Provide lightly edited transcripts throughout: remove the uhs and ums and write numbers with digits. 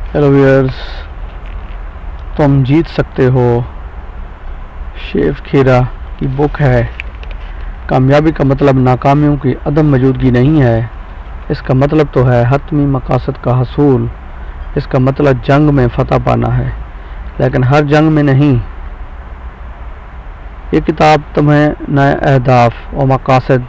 Hello viewers, तुम जीत सकते हो शेफ खेरा की बुक है। कामयाबी का मतलब नाकामियों की अदम मौजूदगी नहीं है, इसका मतलब तो है हतमी मकासद का हसूल। इसका मतलब जंग में फतह पाना है, लेकिन हर जंग में नहीं। ये किताब तुम्हें नए अहदाफ और मकासद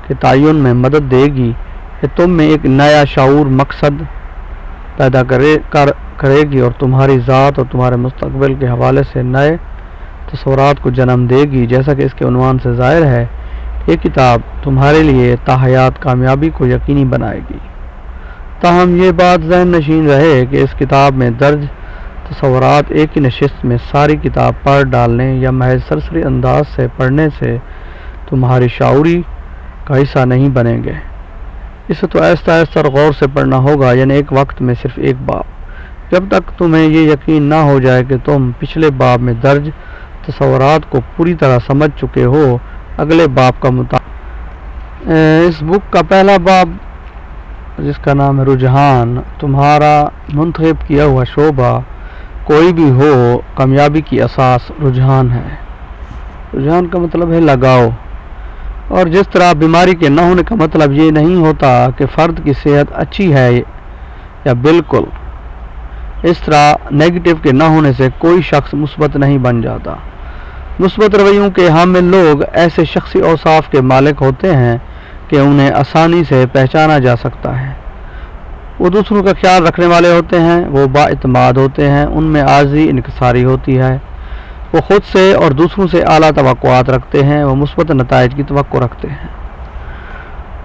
के तयन में मदद देगी। ये तुम में एक नया शऊर मकसद पैदा करेगी और तुम्हारी ज़ात और तुम्हारे मुस्तकबिल के हवाले से नए तस्वुरात को जन्म देगी। जैसा कि इसके उन्वान से ज़ाहिर है, ये किताब तुम्हारे लिए ताहयात कामयाबी को यकीनी बनाएगी। ताहम ये बात ज़हन नशीन रहे कि इस किताब में दर्ज तस्वुरात एक ही नशिस्त में सारी किताब पढ़ डालने या महज सरसरी अंदाज से पढ़ने से तुम्हारी शाऊरी का हिस्सा नहीं बनेंगे। इसे तो आहिस्ता आहिस्ता और गौर से पढ़ना होगा, यानी एक वक्त में सिर्फ एक बाब। जब तक तुम्हें ये यकीन ना हो जाए कि तुम पिछले बाब में दर्ज तस्वुरात को पूरी तरह समझ चुके हो, अगले बाब का इस बुक का पहला बाब, जिसका नाम है रुझान, तुम्हारा मुंतखब किया हुआ शोबा कोई भी हो, कामयाबी की असास रुझान है। रुझान का मतलब है लगाव। और जिस तरह बीमारी के न होने का मतलब ये नहीं होता कि फ़र्द की सेहत अच्छी है या बिल्कुल, इस तरह नेगेटिव के न होने से कोई शख्स मुस्बत नहीं बन जाता। मुस्बत रवैयों के हामिल लोग ऐसे शख्सी औसाफ के मालिक होते हैं कि उन्हें आसानी से पहचाना जा सकता है। वो दूसरों का ख्याल रखने वाले होते हैं, वो बाइतमाद होते हैं, उनमें आज़ी इनकसारी होती है, वो ख़ुद से और दूसरों से आला तवक्कुआत रखते हैं, वो मुस्बत नताइज की तवक्को रखते हैं।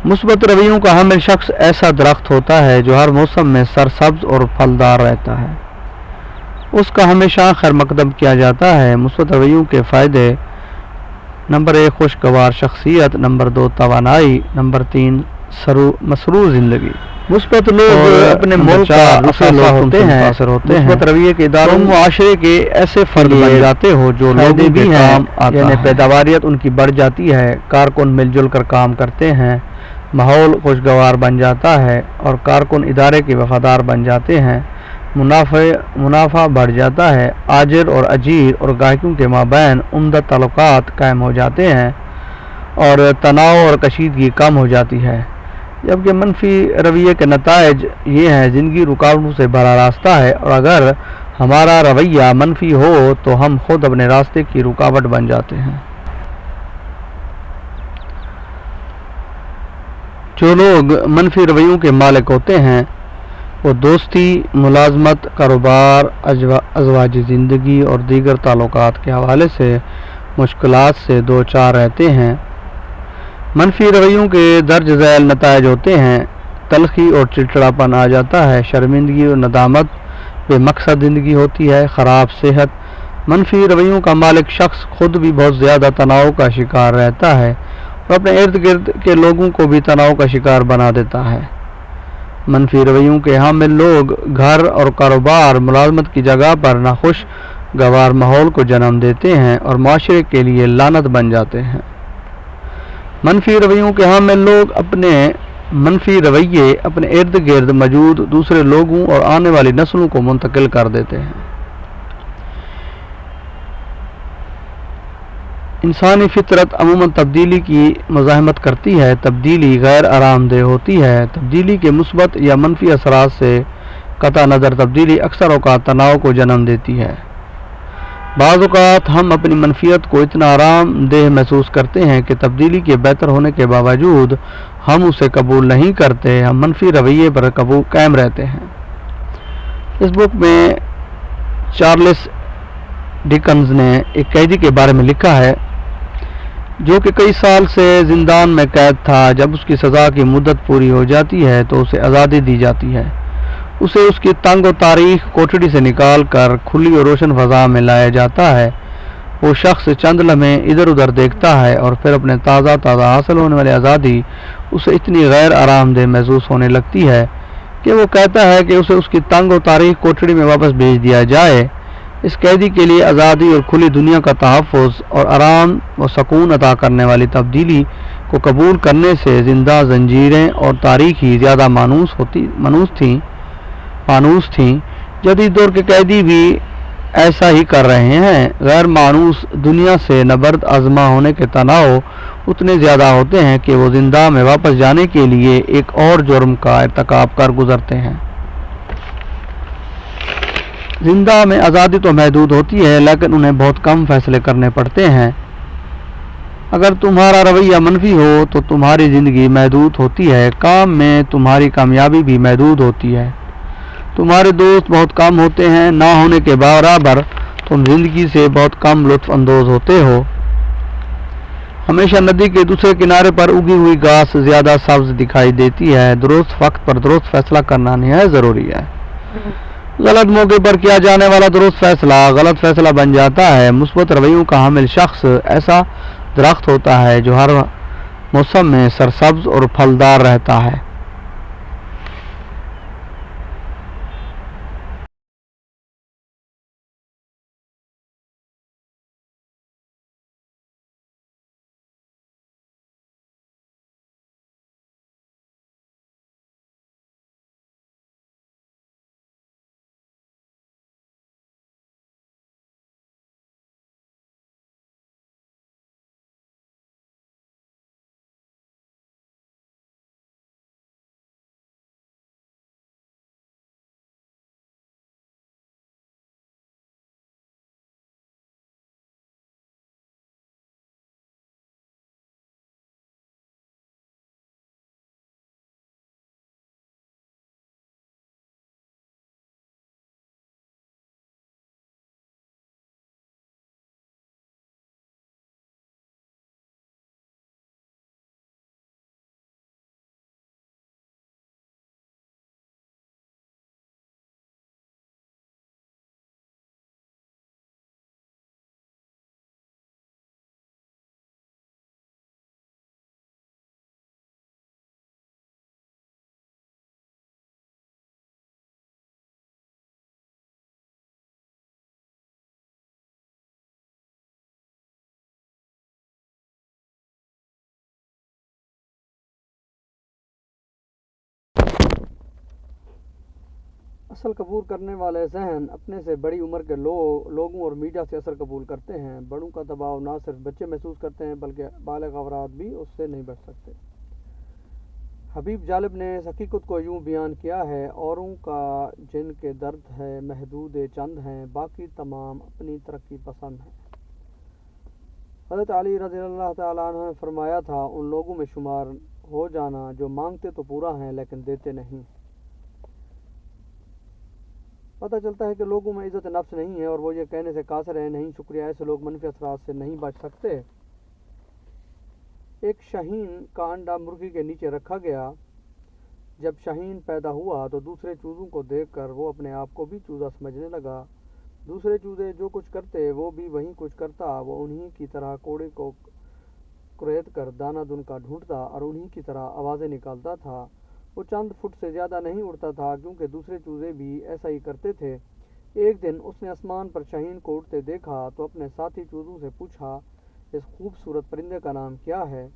मुस्बत रवैयों का हामिल शख्स ऐसा दरख्त होता है जो हर मौसम में सरसब्ज और फलदार रहता है, उसका हमेशा खैर मकदम किया जाता है। मुस्बत रवैयों के फ़ायदे: नंबर 1 खुशगवार शख्सियत, नंबर 2 तवानाई, नंबर 3 मसरूर ज़िंदगी। मुस्बत लोग अपने मुल्क का अफसर होते हैं। मुस्बत रवैये के इदारों मुआशरे के ऐसे फर्द बन जाते हो जो लोगों भी हैं, यानी पैदावारियत उनकी बढ़ जाती है, कारकुन मिलजुल कर काम करते हैं, माहौल खुशगवार बन जाता है और कारकुन इदारे के वफादार बन जाते हैं, मुनाफा बढ़ जाता है, आजिर और अजीर और गाहकों के माबैन उम्दा ताल्लुकात कायम हो जाते हैं और तनाव और कशीदगी कम हो जाती है। जबकि मनफी रवैये के नताइज ये हैं: ज़िंदगी रुकावटों से भरा रास्ता है और अगर हमारा रवैया मनफी हो तो हम खुद अपने रास्ते की रुकावट बन जाते हैं। जो लोग मनफी रवैयों के मालिक होते हैं वो दोस्ती, मुलाजमत, कारोबार, अज़वाजी ज़िंदगी और दीगर ताल्लुकात के हवाले से मुश्किलात से दो चार रहते हैं। मनफी रवैयों के दर्ज ज़ैल नताइज होते हैं: तलखी और चिड़चिड़ापन आ जाता है, शर्मिंदगी और नदामत, बेमकसद ज़िंदगी होती है, ख़राब सेहत। मनफी रवैयों का मालिक शख्स खुद भी बहुत ज़्यादा तनाव का शिकार रहता है और अपने इर्द गिर्द के लोगों को भी तनाव का शिकार बना देता है। मनफी रवैयों के हामिल लोग घर और कारोबार, मुलाजमत की जगह पर नाखुशगवार माहौल को जन्म देते हैं और माशरे के लिए लानत बन जाते हैं। मनफी रवैयों के हामिल लोग अपने मनफी रवैये अपने इर्द गिर्द मौजूद दूसरे लोगों और आने वाली नस्लों को मुंतकिल कर देते हैं। इंसानी फितरत अमूमन तब्दीली की मुज़ाहमत करती है। तब्दीली गैर आरामदेह होती है। तब्दीली के मुस्बत या मनफी असरात से कता नज़र तब्दीली अक्सर औक़ात तनाव को जन्म देती है। बाज़ औक़ात हम अपनी मनफियत को इतना आरामदेह महसूस करते हैं कि तब्दीली के बेहतर होने के बावजूद हम उसे कबूल नहीं करते, हम मनफी रवैये पर कायम रहते हैं। इस बुक में चार्ल्स डिकन्स ने एक कैदी के बारे में लिखा है जो कि कई साल से जिंदान में कैद था। जब उसकी सज़ा की मुद्दत पूरी हो जाती है तो उसे आज़ादी दी जाती है। उसे उसकी तंग और तारीख कोठरी से निकाल कर खुली और रोशन फ़ज़ा में लाया जाता है। वो शख्स चंद लम्हे इधर उधर देखता है और फिर अपने ताज़ा हासिल होने वाली आज़ादी उसे इतनी गैर आरामदेह महसूस होने लगती है कि वो कहता है कि उसे उसकी तंग और तारीख कोठरी में वापस भेज दिया जाए। इस कैदी के लिए आज़ादी और खुली दुनिया का तहफ़्फ़ुज़ और आराम और सकून अता करने वाली तब्दीली को कबूल करने से ज़िंदा जंजीरें और तारीख ही ज़्यादा मानूस थीं। जदीद दौर के कैदी भी ऐसा ही कर रहे हैं। गैर मानूस दुनिया से नबर्द आजमा होने के तनाव उतने ज़्यादा होते हैं कि वो जिंदा में वापस जाने के लिए एक और जुर्म का इर्तिकाब कर गुजरते हैं। जिंदा में आज़ादी तो महदूद होती है, लेकिन उन्हें बहुत कम फैसले करने पड़ते हैं। अगर तुम्हारा रवैया मनफी हो तो तुम्हारी ज़िंदगी महदूद होती है, काम में तुम्हारी कामयाबी भी महदूद होती है। तुम्हारे दोस्त बहुत कम होते हैं, ना होने के बराबर तुम ज़िंदगी से बहुत कम लुत्फ़ अंदोज़ होते हो। हमेशा नदी के दूसरे किनारे पर उगी हुई घास ज़्यादा सब्ज़ दिखाई देती है। दुरुस्त वक्त पर दुरुस्त फैसला करना नहायत ज़रूरी है। गलत मौके पर किया जाने वाला दुरुस्त फैसला गलत फैसला बन जाता है। मुस्बत रवैयों का हामिल शख्स ऐसा दरख्त होता है जो हर मौसम में सरसब्ज और फलदार रहता है। असल कबूल करने वाले जहन अपने से बड़ी उम्र के लोगों और मीडिया से असर कबूल करते हैं। बड़ों का दबाव ना सिर्फ बच्चे महसूस करते हैं बल्कि बालिग अफराद भी उससे नहीं बच सकते। हबीब जालिब ने इस हकीकत को यूं बयान किया है, औरों का जिनके दर्द है महदूद चंद हैं, बाकी तमाम अपनी तरक्की पसंद हैं। हज़रत अली रज़ी अल्लाह तआला अन्हु ने फरमाया था, उन लोगों में शुमार हो जाना जो मांगते तो पूरा हैं लेकिन देते नहीं। पता चलता है कि लोगों में इज़्ज़त नफ्स नहीं है और वो ये कहने से कासिर है, नहीं शुक्रिया, ऐसे लोग मनफी असरात से नहीं बच सकते। एक शाहीन का अंडा मुर्गी के नीचे रखा गया। जब शाहीन पैदा हुआ तो दूसरे चूज़ों को देखकर वो अपने आप को भी चूज़ा समझने लगा। दूसरे चूज़े जो कुछ करते वो भी वही कुछ करता। वो उन्हीं की तरह कोड़े को कुरेद कर दाना दुन का ढूंढता और उन्हीं की तरह आवाज़ें निकालता था। वो चंद फुट से ज़्यादा नहीं उड़ता था क्योंकि दूसरे चूज़े भी ऐसा ही करते थे। एक दिन उसने आसमान पर शाहीन को उड़ते देखा तो अपने साथी चूज़ों से पूछा, इस खूबसूरत परिंदे का नाम क्या है?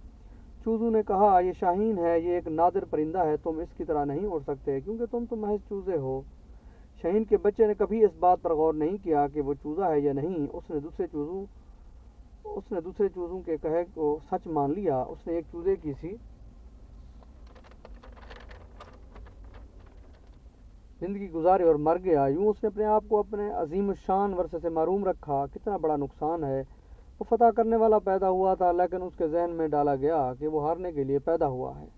चूज़ों ने कहा, ये शाहीन है, ये एक नादिर परिंदा है, तुम इसकी तरह नहीं उड़ सकते क्योंकि तुम तो महज चूज़े हो। शाहीन के बच्चे ने कभी इस बात पर गौर नहीं किया कि वो चूज़ा है या नहीं। उसने दूसरे चूज़ों के कहे को सच मान लिया। उसने एक चूज़े की सी ज़िंदगी गुजारी और मर गया। यूं उसने अपने आप को अपने अजीम शान वर्से से महरूम रखा। कितना बड़ा नुकसान है। वो फतह करने वाला पैदा हुआ था लेकिन उसके जहन में डाला गया कि वो हारने के लिए पैदा हुआ है।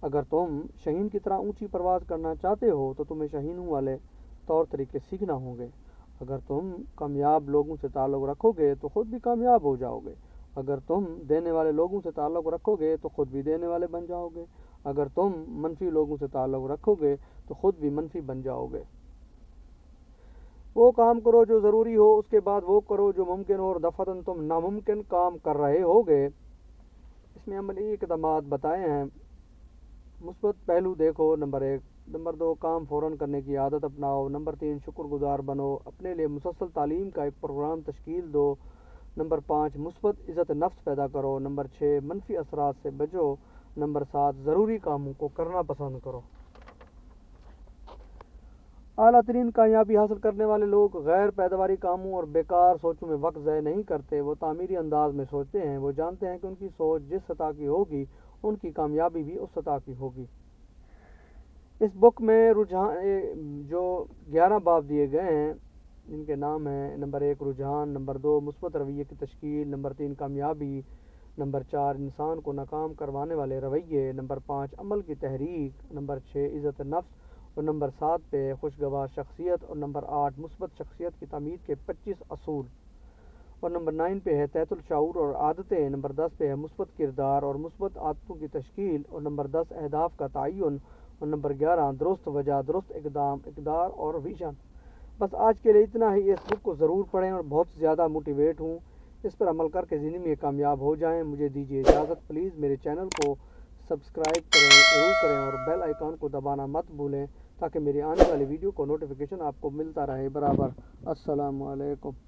अगर तुम शाहीन की तरह ऊंची परवाज़ करना चाहते हो तो तुम्हें शाहीनों वाले तौर तरीके सीखना होंगे। अगर तुम कामयाब लोगों से ताल्लुक़ रखोगे तो ख़ुद भी कामयाब हो जाओगे। अगर तुम देने वाले लोगों से ताल्लुक़ रखोगे तो ख़ुद भी देने वाले बन जाओगे। अगर तुम मनफी लोगों से ताल्लुक़ रखोगे तो ख़ुद भी मनफी बन जाओगे। वो काम करो जो ज़रूरी हो, उसके बाद वो करो जो मुमकिन हो, और दफ़अतन तुम नामुमकिन काम कर रहे होगे। इसमें अमली इक़दामात बताए हैं। मुस्बत पहलू देखो, नंबर 1। नंबर 2, काम फ़ौरन करने की आदत अपनाओ। नंबर 3, शुक्रगुज़ार बनो, अपने लिए मुसलसल तालीम का एक प्रोग्राम तश्कील दो। नंबर 5, मुस्बत इज़्ज़त नफ्स पैदा करो। नंबर 6, मनफी असरात से बचो। नंबर 7, ज़रूरी कामों को करना पसंद करो। اعلیٰ ترین کامیابی حاصل کرنے والے لوگ غیر پیداواری کاموں اور بیکار سوچوں میں وقت ضائع نہیں کرتے، وہ تعمیری انداز میں سوچتے ہیں، وہ جانتے ہیں کہ ان کی سوچ جس سطح کی ہوگی ان کی کامیابی بھی اس سطح کی ہوگی۔ اس بک میں رجحان جو 11 باب دیے گئے ہیں جن کے نام ہیں: نمبر 1 رجحان، نمبر 2 مثبت رویے کی تشکیل، نمبر 3 کامیابی، نمبر 4 انسان کو ناکام کروانے والے رویے، نمبر 5 عمل کی تحریک، نمبر 6 عزت نفس، اور نمبر 7 پہ خوشگوار شخصیت، اور نمبر 8 مثبت شخصیت کی تعمیر کے 25 اصول، اور نمبر 9 پہ ہے تحت الشعور اور عادتیں، نمبر 10 پہ ہے مثبت کردار اور مثبت عادتوں کی تشکیل، اور نمبر 10 اہداف کا تعین، اور نمبر 11 درست وجہ، درست اقدام، اقدار اور ویژن۔ بس آج کے لیے اتنا ہی۔ اس بک کو ضرور پڑھیں اور بہت زیادہ موٹیویٹ ہوں، اس پر عمل کر کے زندگی میں کامیاب ہو جائیں۔ مجھے دیجیے اجازت، پلیز میرے چینل کو سبسکرائب ضرور کریں اور بیل آئیکن کو دبانا مت بھولیں تاکہ میری آنے والی ویڈیو کو نوٹیفیکیشن آپ کو ملتا رہے برابر۔ السلام علیکم۔